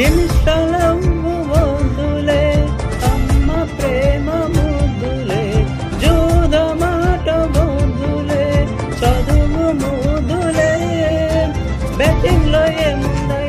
ఇన్స్టాలం వద్దులే అమ్మ ప్రేమ ముద్దులే జూదమాట వద్దులే చదువు ముద్దులే బెట్టింగ్లో ఏముందో